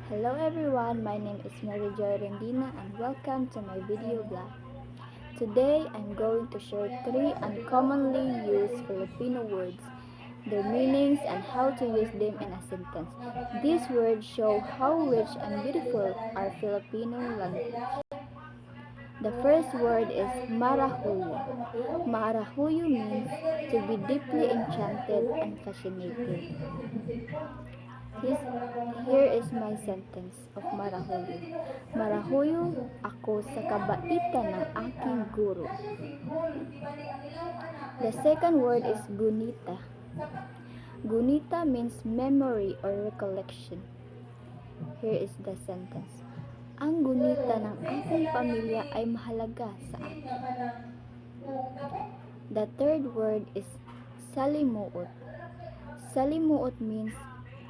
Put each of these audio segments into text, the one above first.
Hello everyone, my name is Mary Joy Rendina and welcome to my video blog. Today I'm going to share 3 uncommonly used Filipino words, their meanings and how to use them in a sentence. These words show how rich and beautiful our Filipino language. The first word is marahuyo. Marahuyo means to be deeply enchanted and fascinated. His, Here is my sentence of Marahuyo. Marahuyo ako sa kabaitan ng aking guro. The second word is gunita. Gunita means memory or recollection. Here is the sentence. Ang gunita ng aking pamilya ay mahalaga sa akin. The third word is salimuot. Salimuot means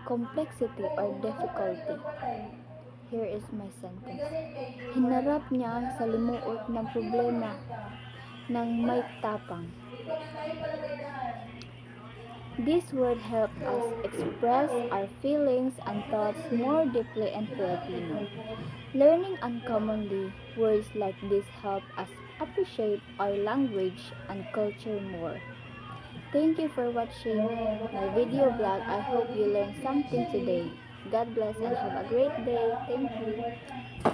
complexity or difficulty. Here is my sentence. Hinarap niya ang salimuot ng problema ng may tapang. This word helps us express our feelings and thoughts more deeply in Filipino. Learning uncommonly words like this help us appreciate our language and culture more. Thank you for watching my video blog. I hope you learned something today. God bless and have a great day. Thank you.